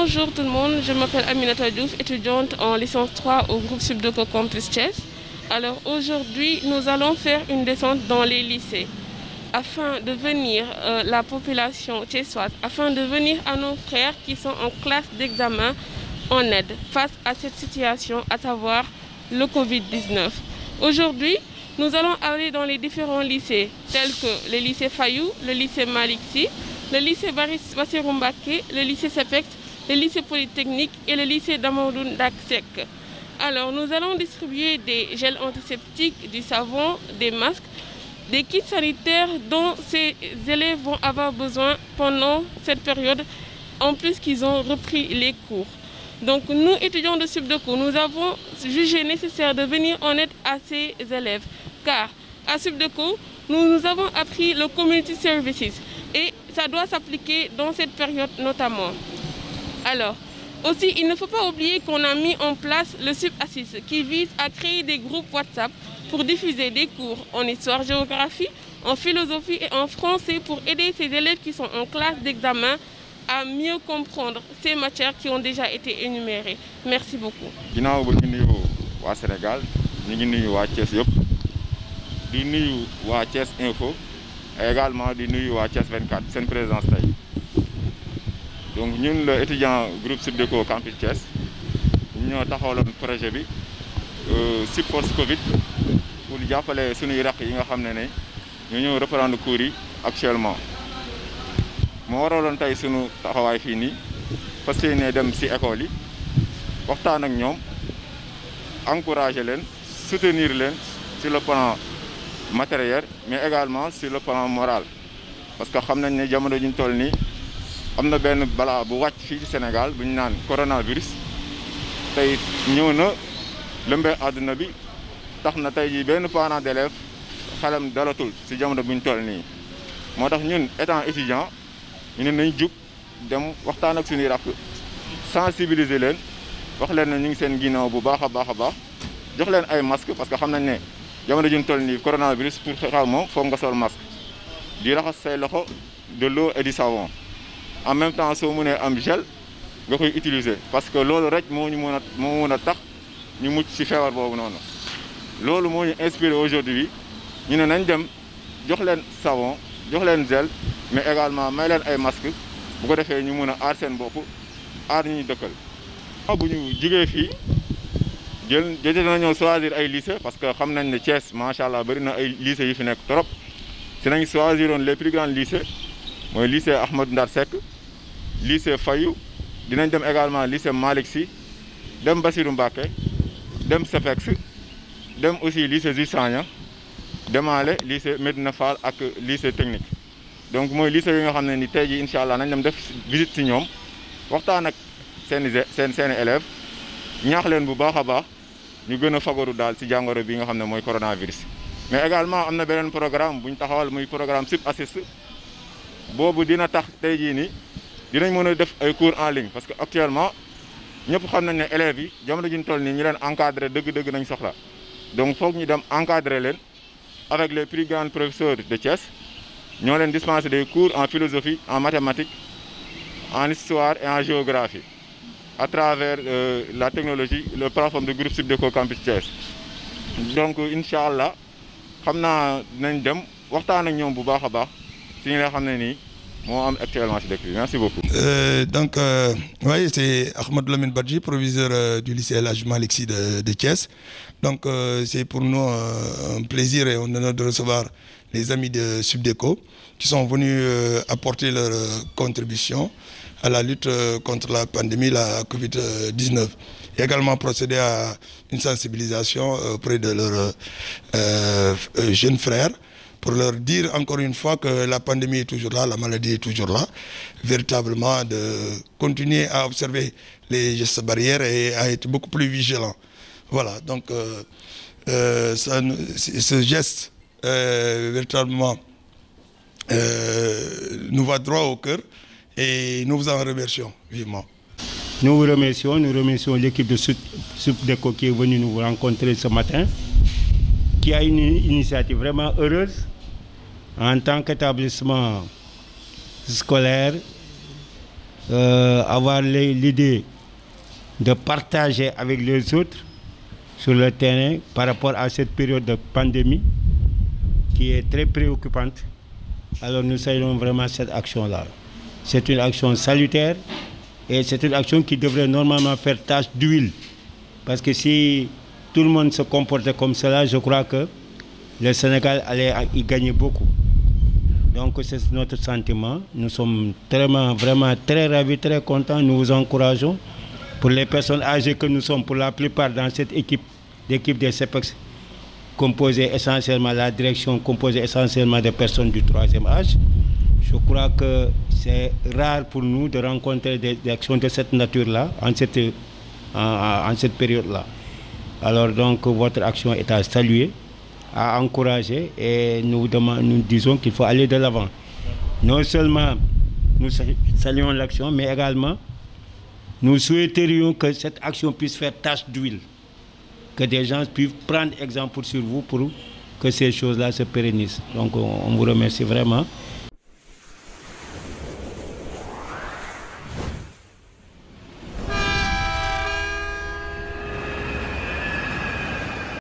Bonjour tout le monde, je m'appelle Aminata Diouf, étudiante en licence 3 au groupe Subdeco Campus Thiès. Alors aujourd'hui, nous allons faire une descente dans les lycées afin de venir la population thiessoise, afin de venir à nos frères qui sont en classe d'examen en aide face à cette situation, à savoir le Covid-19. Aujourd'hui, nous allons aller dans les différents lycées tels que le lycée Fayou, le lycée Malick Sy, le lycée Bassirou Mbacké, le lycée CEPEX, le lycée Polytechnique et le lycée d'Amadou Ndak Seck. Alors nous allons distribuer des gels antiseptiques, du savon, des masques, des kits sanitaires dont ces élèves vont avoir besoin pendant cette période, en plus qu'ils ont repris les cours. Donc nous, étudiants de Subdeco, nous avons jugé nécessaire de venir en aide à ces élèves, car à Subdeco, nous avons appris le Community Services et ça doit s'appliquer dans cette période notamment. Alors, aussi, il ne faut pas oublier qu'on a mis en place le SubAssist qui vise à créer des groupes WhatsApp pour diffuser des cours en histoire-géographie, en philosophie et en français pour aider ces élèves qui sont en classe d'examen à mieux comprendre ces matières qui ont déjà été énumérées. Merci beaucoup. ginnaaw ba ñu nuyu waa Sénégal ñu ngi nuyu waa Thiès yëpp di nuyu waa Thiès Info et également di nuyu waa Thiès 24 seen présence tey donc ñun la étudiant groupe Subdeco Campus Thiès ñoo taxawaloon projet bi si post Covid pour jàppale suñuy rakk yi nga xam ne ñoo ñëw reprendre cours yi actuellement. moo waraloon tey sunu taxawaay fii nii fas yéene dem ci école yi waxtaan ak ñoom encourager leen soutenir leen sur le plan matériel mais également sur le plan moral parce que xam nañ ne jamono ji ñu toll nii am na benn balaa bu wàcc fii ci Sénégal bu ñu naan coronavirus tey ñëw na lëmbee àdduna bi tax na tey ji benn parent d'élève xelam dalatul ci jamono bu ñu toll nii moo tax ñun étant étudiant ñu ne nañ jug dem waxtaan ak suñuy rakk sensibiliser leen wax leen ne ñu ngi seen ginnaaw bu baax a baax jox leen ay masque parce que xam nañ ne jamono ji ñu toll nii coronavirus pour xeexal moom foog nga sol masque di raxas say loxo de l'eau et du savon en même temps soo mënee am gel nga koy utiliser parce que loolu rek moo mën a tax ñu mucc ci feebar boobu noonu loolu moo ñu inspiré aujourd'hui ñu ne nañ dem jox leen savon jox leen gel mais également may leen ay masque bu ko defee ñu mën a aar seen bopp aar ñu dëkkal. bu ñu jugee fii jël nañoo choisir ay lycée parce que xam nañ ne Thiès macha allah bëri na ay lycée yu fi nekk trop si nañ choisiroon les plus grands lycées mooy lycée Ahmadou Ndak Seck lycée Fayou dinañ dem également lycée Malick Sy dem Bassirou Mbacké dem CEPEX dem aussi lycée Jules Sagna demaale lycée Médina Fall ak lycée technique. donc mooy lycée yi nga xam ne ni tey jii incha allah nañ dem def visite ci ñoom waxtaan ak seen élèves ñaax leen bu baax a baax ñu gën a fagaru daal ci jàngoro bi nga xam ne mooy coronavirus. mais également am na beneen programme bu ñu taxawal muy programme SubAssist boobu dina tax tey jii nii dinañ mën a def ay cours en ligne parce que actuellement ñëpp xam nañ ne élèves yi jamono ji ñu toll nii ñu leen encadrer dëgg-dëgg nañ soxla donc foog ñu dem encadrer leen avec les plus grands professeurs de Thiès. ñoo leen dispenser des cours en philosophie en mathématiques en histoire et en géographie à travers la technologie le plateforme de groupe Subdeco Campus Thiès donc incha allah xam naa dinañ dem waxtaan ak ñoom bu baax a baax si nga xam ne nii moo am actuellement ci dëkk bi merci beaucoup. Donc oui, c'est Ahmed Lamine Badji, proviseur du lycée El Hadj Malick Sy de Thiès. Donc c'est pour nous un plaisir et un honneur de recevoir les amis de Subdeco qui sont venus apporter leur contribution à la lutte contre la pandémie, la Covid-19. Et également procéder à une sensibilisation auprès de leurs jeunes frères pour leur dire encore une fois que la pandémie est toujours là, la maladie est toujours là, véritablement de continuer à observer les gestes barrières et à être beaucoup plus vigilant. Voilà, donc ce geste véritablement nous va droit au cœur et nous vous en remercions vivement. Nous vous remercions l'équipe de Subdeco qui est venue nous rencontrer ce matin, qui a une initiative vraiment heureuse en tant qu'établissement scolaire avoir l'idée de partager avec les autres sur le terrain par rapport à cette période de pandémie qui est très préoccupante. Alors nous saluons vraiment cette action-là. C'est une action salutaire et c'est une action qui devrait normalement faire tache d'huile. Parce que si tout le monde se comportait comme cela, je crois que le Sénégal allait y gagner beaucoup. Donc c'est notre sentiment. Nous sommes vraiment très ravis, très contents. Nous vous encourageons. Pour les personnes âgées que nous sommes, pour la plupart dans cette équipe des CEPEX, composée essentiellement, la direction composée essentiellement de personnes du 3e âge, je crois que c'est rare pour nous de rencontrer des actions de cette nature-là, en cette période-là. Alors donc votre action est à saluer, à encourager, et nous disons qu'il faut aller de l'avant. Non seulement nous saluons l'action, mais également nous souhaiterions que cette action puisse faire tache d'huile, que des gens puissent prendre exemple sur vous pour que ces choses-là se pérennisent. Donc on vous remercie vraiment